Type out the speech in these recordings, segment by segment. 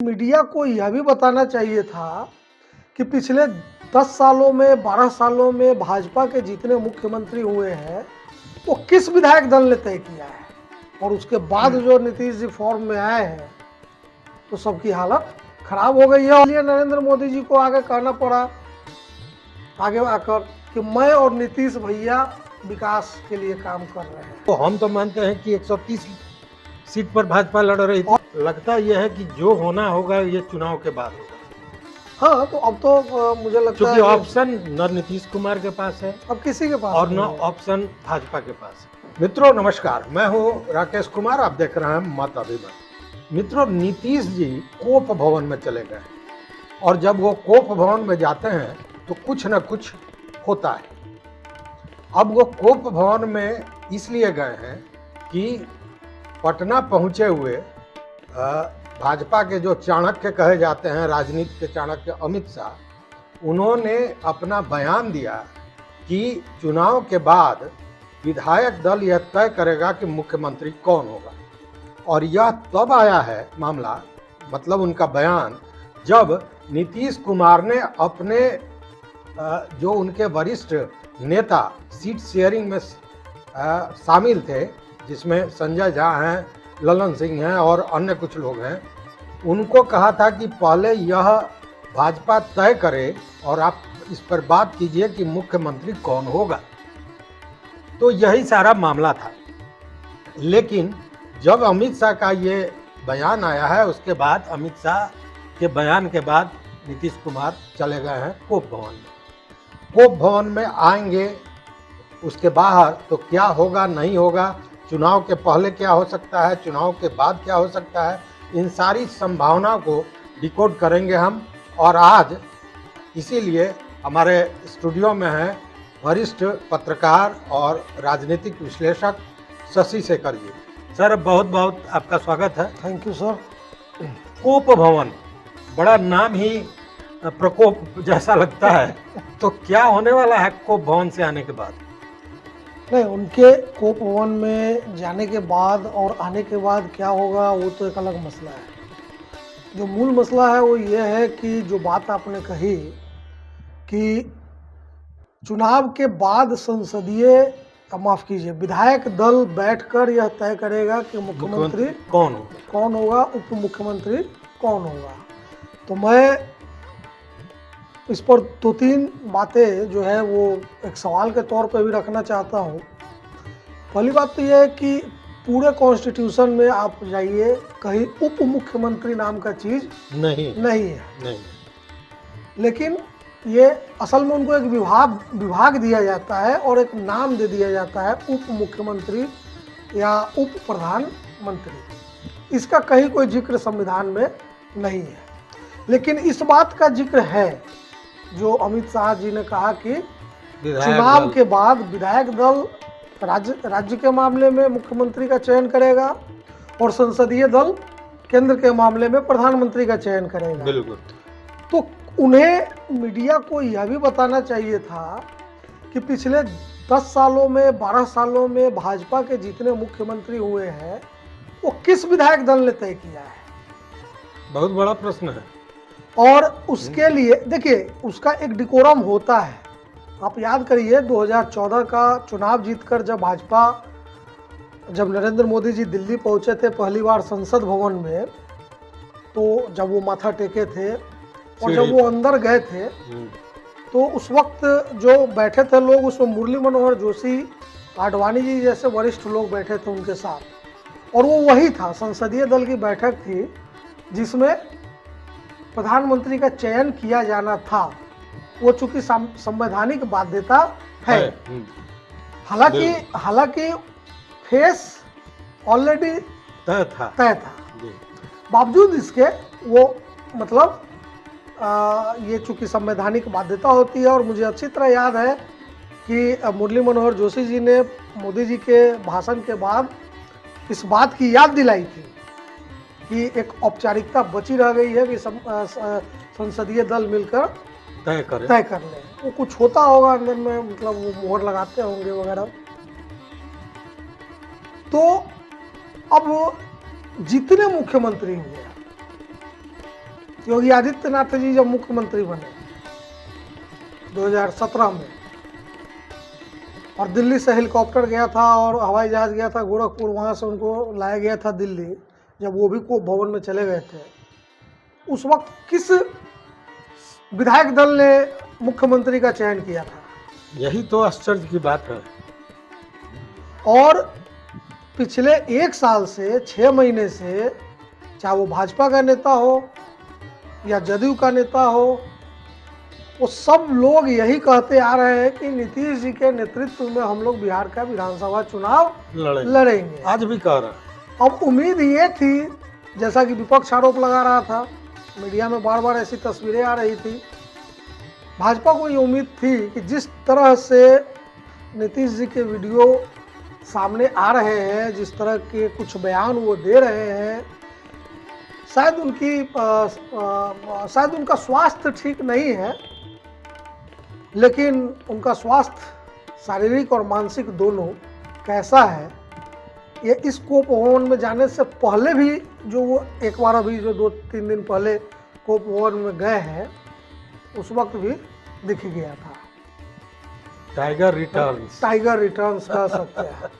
Media को यह भी बताना चाहिए था कि पिछले 10 सालों में 12 सालों में भाजपा के जितने मुख्यमंत्री हुए हैं वो किस विधायक दल ने तय किया है, और उसके बाद जो नीतीश जी फॉर्म में आए हैं तो सबकी हालत खराब हो गई है। इसलिए नरेंद्र मोदी जी को आगे कहना पड़ा आगे आकर कि मैं और नीतीश भैया विकास के लिए काम कर रहे हैं। तो हम तो मानते हैं कि 130 सीट पर भाजपा लड़ रही थी। लगता यह है कि जो होना होगा ये चुनाव के बाद होगा। हाँ, तो अब तो मुझे लगता है क्योंकि ऑप्शन न नीतीश कुमार के पास है अब किसी के पास और न ऑप्शन भाजपा के पास है। मित्रों नमस्कार, मैं हूँ राकेश कुमार, आप देख रहे हैं मत अभिमान। मित्रों, नीतीश जी कोप भवन में चले गए और जब वो कोप भवन में जाते हैं तो कुछ न कुछ होता है। अब वो कोप भवन में इसलिए गए हैं कि पटना पहुंचे हुए भाजपा के जो चाणक्य कहे जाते हैं, राजनीति के चाणक्य अमित शाह, उन्होंने अपना बयान दिया कि चुनाव के बाद विधायक दल यह तय करेगा कि मुख्यमंत्री कौन होगा। और यह तब आया है मामला, मतलब उनका बयान, जब नीतीश कुमार ने अपने जो उनके वरिष्ठ नेता सीट शेयरिंग में शामिल थे, जिसमें संजय झा हैं, ललन सिंह हैं और अन्य कुछ लोग हैं, उनको कहा था कि पहले यह भाजपा तय करे और आप इस पर बात कीजिए कि मुख्यमंत्री कौन होगा। तो यही सारा मामला था। लेकिन जब अमित शाह का ये बयान आया है, उसके बाद अमित शाह के बयान के बाद नीतीश कुमार चले गए हैं कोप भवन में। कोप भवन में आएंगे, उसके बाहर तो क्या होगा नहीं होगा, चुनाव के पहले क्या हो सकता है, चुनाव के बाद क्या हो सकता है, इन सारी संभावनाओं को डिकोड करेंगे हम। और आज इसीलिए हमारे स्टूडियो में हैं वरिष्ठ पत्रकार और राजनीतिक विश्लेषक शशि शेखर जी। सर, बहुत बहुत आपका स्वागत है। Thank you sir. कोप भवन, बड़ा नाम ही प्रकोप जैसा लगता है। तो क्या होने वाला है कोप भवन से आने के बाद? नहीं, उनके कोप भवन में जाने के बाद और आने के बाद क्या होगा वो तो एक अलग मसला है। जो मूल मसला है वो ये है कि जो बात आपने कही कि चुनाव के बाद संसदीय माफ कीजिए विधायक दल बैठकर यह तय करेगा कि मुख्यमंत्री कौन होगा, उप मुख्यमंत्री कौन होगा। तो मैं इस पर 2-3 बातें जो है वो एक सवाल के तौर पर भी रखना चाहता हूँ। पहली बात तो यह है कि पूरे कॉन्स्टिट्यूशन में आप जाइए, कहीं उप मुख्यमंत्री नाम का चीज़ नहीं है। लेकिन ये असल में उनको एक विभाग दिया जाता है और एक नाम दे दिया जाता है उप मुख्यमंत्री या उप प्रधानमंत्री। इसका कहीं कोई जिक्र संविधान में नहीं है। लेकिन इस बात का जिक्र है जो अमित शाह जी ने कहा कि चुनाव के बाद विधायक दल राज्य के मामले में मुख्यमंत्री का चयन करेगा और संसदीय दल केंद्र के मामले में प्रधानमंत्री का चयन करेगा। बिल्कुल। तो उन्हें मीडिया को यह भी बताना चाहिए था कि पिछले 10 सालों में 12 सालों में भाजपा के जितने मुख्यमंत्री हुए हैं वो किस विधायक दल ने तय किया है। बहुत बड़ा प्रश्न है। और उसके लिए देखिए, उसका एक डिकोरम होता है। आप याद करिए 2014 का चुनाव जीतकर जब नरेंद्र मोदी जी दिल्ली पहुंचे थे पहली बार संसद भवन में, तो जब वो माथा टेके थे और जब वो अंदर गए थे तो उस वक्त जो बैठे थे लोग, उसमें मुरली मनोहर जोशी, आडवाणी जी जैसे वरिष्ठ लोग बैठे थे उनके साथ, और वो वही था, संसदीय दल की बैठक थी जिसमें प्रधानमंत्री का चयन किया जाना था। वो चूंकि संवैधानिक बाध्यता है। हालांकि फेस ऑलरेडी तय था। बावजूद इसके वो मतलब ये चूंकि संवैधानिक बाध्यता होती है। और मुझे अच्छी तरह याद है कि मुरली मनोहर जोशी जी ने मोदी जी के भाषण के बाद इस बात की याद दिलाई थी कि एक औपचारिकता बची रह गई है कि संसदीय दल मिलकर तय कर ले। वो कुछ होता होगा अंदर में, मतलब वो मोहर लगाते होंगे वगैरह। तो अब जितने मुख्यमंत्री हुए योगी आदित्यनाथ जी जब मुख्यमंत्री बने 2017 में, और दिल्ली से हेलीकॉप्टर गया था और हवाई जहाज गया था गोरखपुर, वहाँ से उनको लाया गया था दिल्ली, जब वो भी कोप भवन में चले गए थे, उस वक्त किस विधायक दल ने मुख्यमंत्री का चयन किया था? यही तो आश्चर्य की बात है। और पिछले 1 साल से 6 महीने से, चाहे वो भाजपा का नेता हो या जदयू का नेता हो, वो सब लोग यही कहते आ रहे हैं कि नीतीश जी के नेतृत्व में हम लोग बिहार का विधानसभा चुनाव लड़ेंगे। आज भी कह रहा है। अब उम्मीद ये थी, जैसा कि विपक्ष आरोप लगा रहा था, मीडिया में बार बार ऐसी तस्वीरें आ रही थी, भाजपा को ये उम्मीद थी कि जिस तरह से नीतीश जी के वीडियो सामने आ रहे हैं, जिस तरह के कुछ बयान वो दे रहे हैं, शायद उनका स्वास्थ्य ठीक नहीं है, लेकिन उनका स्वास्थ्य शारीरिक और मानसिक दोनों कैसा है, ये इस कोप भवन में जाने से पहले भी, जो वो एक बार अभी जो 2-3 दिन पहले कोप भवन में गए हैं, उस वक्त भी दिख गया था। टाइगर रिटर्न्स कह सकते हैं।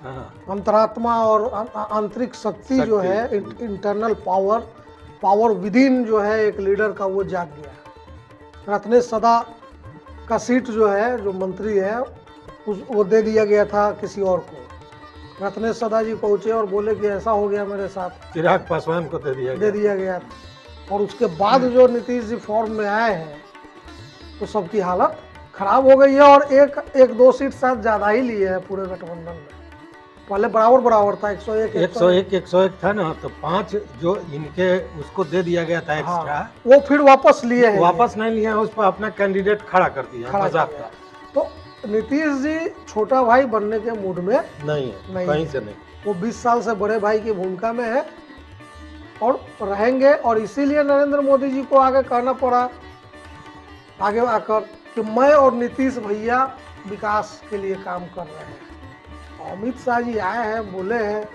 हाँ। अंतरात्मा और आंतरिक शक्ति जो है, इंटरनल पावर विदिन जो है एक लीडर का, वो जाग गया। रत्नेश सदा का सीट जो है, जो मंत्री है, वो दे दिया गया था किसी और को। रत्नेश सदा जी पहुंचे और बोले कि ऐसा हो गया मेरे साथ, चिराग पासवान को दे दिया गया। और उसके बाद जो नीतीश जी फॉर्म में आए हैं, तो सबकी हालत खराब हो गई है। और एक 2 सीट शायद ज़्यादा ही लिए हैं पूरे गठबंधन में। पहले बराबर था, 101 था ना, तो 5 जो इनके उसको दे दिया गया था एक्स्ट्रा, हाँ, वो फिर वापस लिए हैं। वापस नहीं लिया, उस पर अपना कैंडिडेट खड़ा कर दिया। मजाक था। तो नीतीश जी छोटा भाई बनने के मूड में नहीं है, कहीं से नहीं। वो 20 साल से बड़े भाई की भूमिका में है और रहेंगे। और इसीलिए नरेंद्र मोदी जी को आगे कहना पड़ा, आगे आकर, कि मैं और नीतीश भैया विकास के लिए काम कर रहे हैं। अमित शाह जी आए हैं, बोले हैं।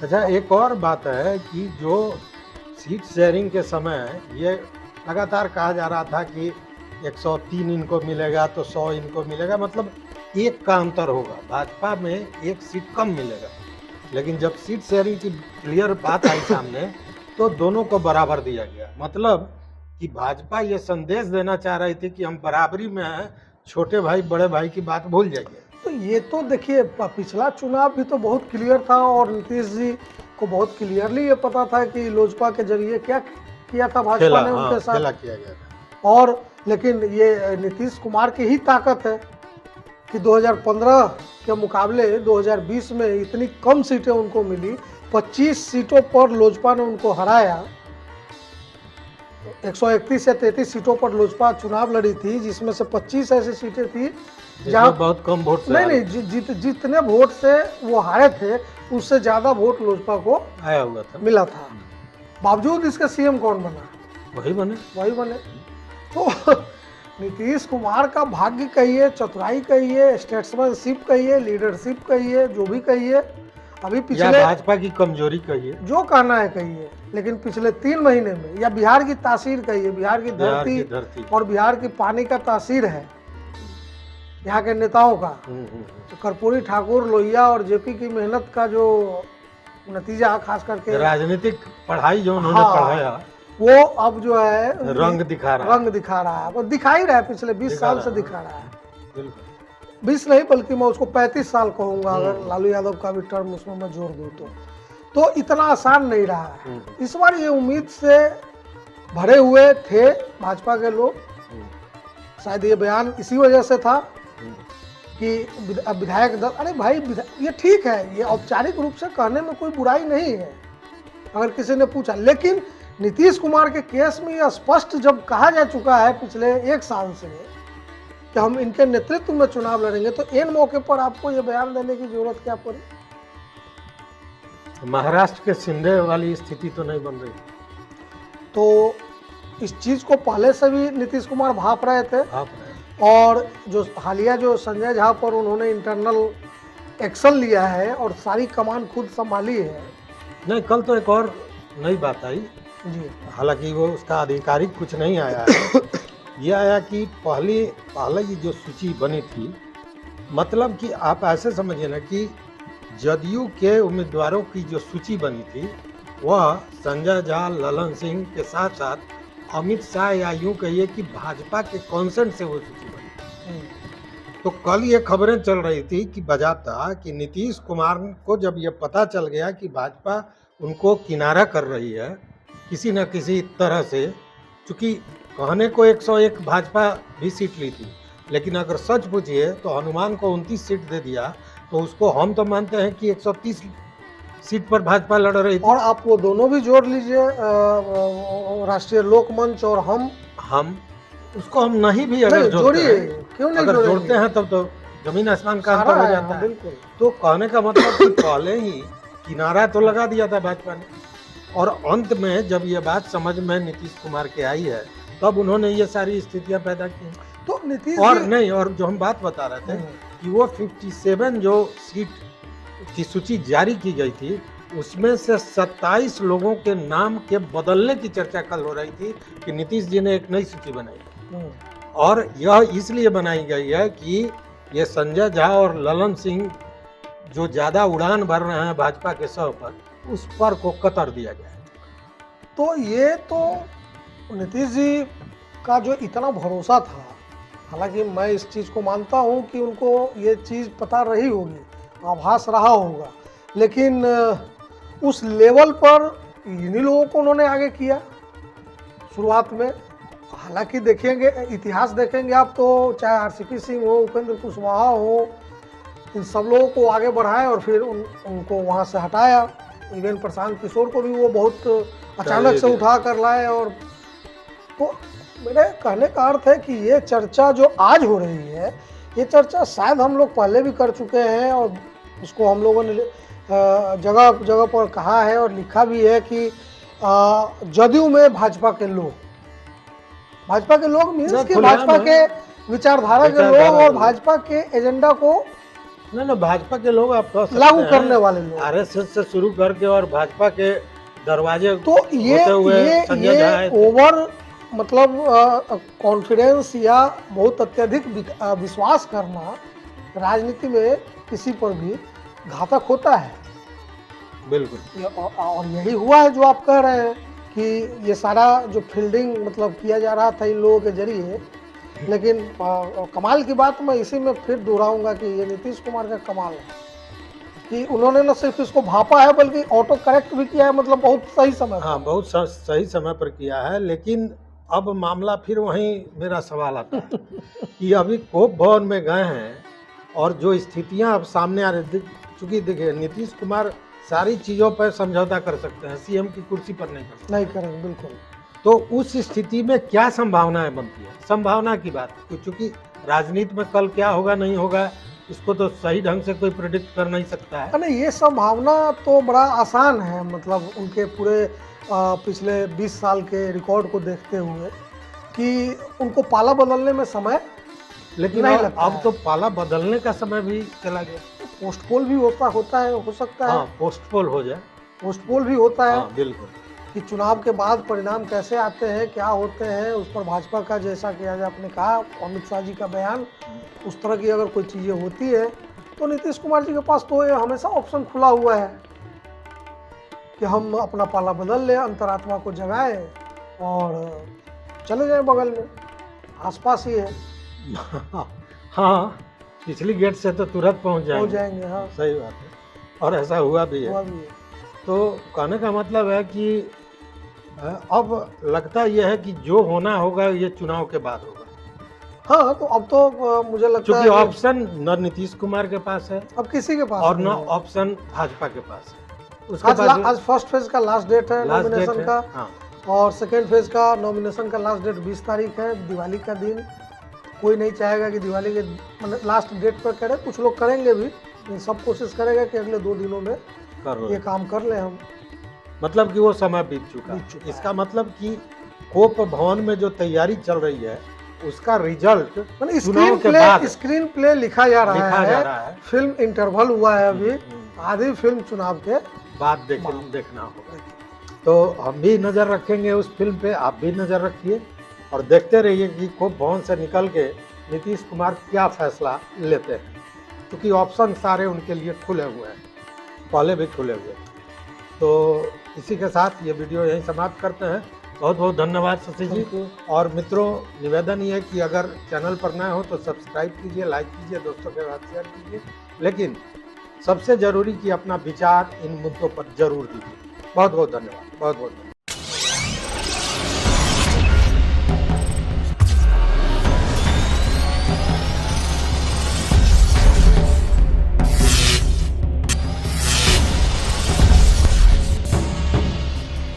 अच्छा, एक और बात है कि जो सीट शेयरिंग के समय ये लगातार कहा जा रहा था कि 103 इनको मिलेगा तो 100 इनको मिलेगा, मतलब 1 का अंतर होगा, भाजपा में 1 सीट कम मिलेगा। लेकिन जब सीट शेयरिंग की क्लियर बात आई सामने, तो दोनों को बराबर दिया गया। मतलब कि भाजपा ये संदेश देना चाह रही थी कि हम बराबरी में हैं, छोटे भाई बड़े भाई की बात भूल जाइए। तो ये तो देखिए, पिछला चुनाव भी तो बहुत क्लियर था और नीतीश जी को बहुत क्लियरली ये पता था कि लोजपा के जरिए क्या किया था भाजपा ने उनके साथ, खेला किया गया था। और लेकिन ये नीतीश कुमार की ही ताकत है कि 2015 के मुकाबले 2020 में इतनी कम सीटें उनको मिली। 25 सीटों पर लोजपा ने उनको हराया। 131 या 33 सीटों पर लोजपा चुनाव लड़ी थी, जिसमें से 25 ऐसी सीटें थी जहाँ बहुत कम वोट से नहीं, जितने वोट से वो हारे थे, उससे ज्यादा वोट लोजपा को आया हुआ था, मिला था। बावजूद इसके सीएम कौन बना? वही बने। तो नीतीश कुमार का भाग्य कहिए, चतुराई कहिए, स्टेट्समैनशिप कहिए, लीडरशिप कहिए, जो भी कहिए, अभी पिछले भाजपा की कमजोरी कहिए, जो कहना है कहिए, लेकिन पिछले 3 महीने में, या बिहार की तासीर कहिए, बिहार की धरती और बिहार की पानी का तासीर है यहाँ के नेताओं का। तो कर्पूरी ठाकुर, लोहिया और जेपी की मेहनत का जो नतीजा, खास करके राजनीतिक पढ़ाई जो उन्होंने पढ़ाया, वो अब जो है रंग दिखा रहा है। वो दिखा ही रहा है, पिछले 20 साल से दिखा रहा है। 20 नहीं, बल्कि मैं उसको 35 साल कहूँगा, अगर लालू यादव का भी टर्म उसमें मैं जोड़ दूँ तो इतना आसान नहीं रहा है। इस बार ये उम्मीद से भरे हुए थे भाजपा के लोग। शायद ये बयान इसी वजह से था कि विधायक दल, अरे भाई ये ठीक है, ये औपचारिक रूप से कहने में कोई बुराई नहीं है अगर किसी ने पूछा, लेकिन नीतीश कुमार के केस में यह स्पष्ट जब कहा जा चुका है पिछले 1 साल से कि हम इनके नेतृत्व में चुनाव लड़ेंगे, तो इन मौके पर आपको ये बयान देने की जरूरत क्या पड़ी? महाराष्ट्र के शिंदे वाली स्थिति तो नहीं बन रही। तो इस चीज को पहले से भी नीतीश कुमार भाप रहे थे। और जो हालिया जो संजय झा पर उन्होंने इंटरनल एक्शन लिया है और सारी कमान खुद संभाली है। नहीं, कल तो एक और नई बात आई जी। हालांकि वो उसका आधिकारिक कुछ नहीं आया है। ये आया कि पहले ये जो सूची बनी थी, मतलब कि आप ऐसे समझिए ना कि जदयू के उम्मीदवारों की जो सूची बनी थी वह संजय झा, ललन सिंह के साथ साथ अमित शाह, या यूं कहिए कि भाजपा के कॉन्सेंट से वो सूची बनी। हम्म, तो कल ये खबरें चल रही थी कि बजाता कि नीतीश कुमार को जब ये पता चल गया कि भाजपा उनको किनारा कर रही है किसी न किसी तरह से, चूंकि कहने को 101 भाजपा भी सीट ली थी, लेकिन अगर सच पूछिए तो हनुमान को 29 सीट दे दिया, तो उसको हम तो मानते हैं कि 130 सीट पर भाजपा लड़ रही थी। और आप वो दोनों भी जोड़ लीजिए, राष्ट्रीय लोक मंच और हम उसको हम नहीं भी अगर नहीं जोड़ते जोड़िए, हैं, क्यों नहीं अगर जोड़ेंगे? जोड़ते हैं तब तो जमीन आसमान का सारा अंतर हो है, जाता हाँ, है। बिल्कुल। तो कहने का मतलब कि पहले ही किनारा तो लगा दिया था भाजपा ने, और अंत में जब ये बात समझ में नीतीश कुमार के आई है तब उन्होंने ये सारी स्थितियां पैदा की। तो नीतीश और जी, नहीं, और जो हम बात बता रहे थे कि वो 57 जो सीट की सूची जारी की गई थी उसमें से 27 लोगों के नाम के बदलने की चर्चा कल हो रही थी कि नीतीश जी ने एक नई सूची बनाई, हम्म, और यह इसलिए बनाई गई है कि ये संजय झा और ललन सिंह जो ज्यादा उड़ान भर रहे हैं भाजपा के सौ पर, उस पर को कतर दिया गया है। तो ये तो नीतीश जी का जो इतना भरोसा था, हालांकि मैं इस चीज़ को मानता हूँ कि उनको ये चीज़ पता रही होगी, आभास रहा होगा, लेकिन उस लेवल पर इन्हीं लोगों को उन्होंने आगे किया शुरुआत में। हालांकि देखेंगे, इतिहास देखेंगे आप तो, चाहे आरसीपी सिंह हो, उपेंद्र कुशवाहा हो, इन सब लोगों को आगे बढ़ाया और फिर उनको वहाँ से हटाया। इवन प्रशांत किशोर को भी वो बहुत अचानक से उठा कर लाए। और तो मेरे कहने का अर्थ है कि ये चर्चा जो आज हो रही है, ये चर्चा शायद हम लोग पहले भी कर चुके हैं, और उसको हम लोगों ने जगह जगह पर कहा है और लिखा भी है कि जदयू में भाजपा के लोग मीन्स कि भाजपा के विचारधारा के लोग और भाजपा के एजेंडा को ना भाजपा के लोग आप कह सकते लागू हैं, करने वाले लोग, आरएसएस से शुरू करके और भाजपा के दरवाजे तो ये ओवर मतलब कॉन्फिडेंस या बहुत अत्यधिक विश्वास करना राजनीति में किसी पर भी घातक होता है। बिल्कुल। और यही हुआ है जो आप कह रहे हैं कि ये सारा जो फील्डिंग मतलब किया जा रहा था इन लोगों के जरिए। लेकिन कमाल की बात मैं इसी में फिर दोहराऊंगा कि ये नीतीश कुमार का कमाल है कि उन्होंने न सिर्फ इसको भापा है बल्कि ऑटो करेक्ट भी किया है, मतलब बहुत सही समय पर। हाँ, बहुत सही समय पर किया है। लेकिन अब मामला फिर वहीं मेरा सवाल आता है कि अभी कोप भवन में गए हैं और जो स्थितियां अब सामने आ रही, चूंकि देखिए नीतीश कुमार सारी चीज़ों पर समझौता कर सकते हैं, सीएम की कुर्सी पर नहीं कर सकते। नहीं करेंगे, बिल्कुल। तो उस स्थिति में क्या संभावनाएं बनती है? संभावना की बात, क्योंकि राजनीति में कल क्या होगा नहीं होगा इसको तो सही ढंग से कोई प्रेडिक्ट कर नहीं सकता है। नहीं, ये संभावना तो बड़ा आसान है, मतलब उनके पूरे पिछले 20 साल के रिकॉर्ड को देखते हुए कि उनको पाला बदलने में समय लेकिन नहीं लगता अब है। तो पाला बदलने का समय भी चला गया। पोस्टपोल भी होता है, हो सकता है। हाँ, पोस्टपोल हो जाए। पोस्टपोल भी होता है। हाँ, बिल्कुल। कि चुनाव के बाद परिणाम कैसे आते हैं, क्या होते हैं, उस पर भाजपा का, जैसा कि आज आपने कहा अमित शाह जी का बयान, उस तरह की अगर कोई चीज़ें होती है तो नीतीश कुमार जी के पास तो ये हमेशा ऑप्शन खुला हुआ है कि हम अपना पाला बदल लें, अंतरात्मा को जगाएं और चले जाएं बगल में, आसपास ही है। हाँ, पिछली गेट से तो तुरंत पहुंच जाएंगे। हाँ, सही बात है, और ऐसा हुआ भी है। तो कहने का मतलब है कि अब लगता यह है कि जो होना होगा ये चुनाव के बाद होगा। हाँ, तो अब तो मुझे लगता है ऑप्शन न नीतीश कुमार के पास है अब किसी के पास और न ऑप्शन भाजपा के पास है। आज फर्स्ट फेज का लास्ट डेट है नॉमिनेशन का। हाँ। और सेकेंड फेज का नॉमिनेशन का लास्ट डेट 20 तारीख है, दिवाली का दिन। कोई नहीं चाहेगा कि दिवाली के लास्ट डेट पर करें, कुछ लोग करेंगे भी, लेकिन सब कोशिश करेगा कि अगले 2 दिनों में ये काम कर ले हम। मतलब कि वो समय बीत चुका है। इसका मतलब कि कोप भवन में जो तैयारी चल रही है उसका रिजल्ट स्क्रीन प्ले लिखा जा रहा है। फिल्म इंटरवल हुआ है अभी, आधी फिल्म चुनाव के बाद देखना होगा। तो हम भी नज़र रखेंगे उस फिल्म पे, आप भी नज़र रखिए और देखते रहिए कि कोप भवन से निकल के नीतीश कुमार क्या फैसला लेते हैं, क्योंकि ऑप्शन सारे उनके लिए खुले हुए हैं, पहले भी खुले हुए हैं। तो इसी के साथ ये वीडियो यहीं समाप्त करते हैं। बहुत बहुत धन्यवाद शशि जी। Thank you. और मित्रों, निवेदन ये है कि अगर चैनल पर नए हो तो सब्सक्राइब कीजिए, लाइक कीजिए, दोस्तों के साथ शेयर कीजिए, लेकिन सबसे ज़रूरी कि अपना विचार इन मुद्दों पर जरूर दीजिए। बहुत बहुत धन्यवाद, बहुत बहुत धन्यवाद।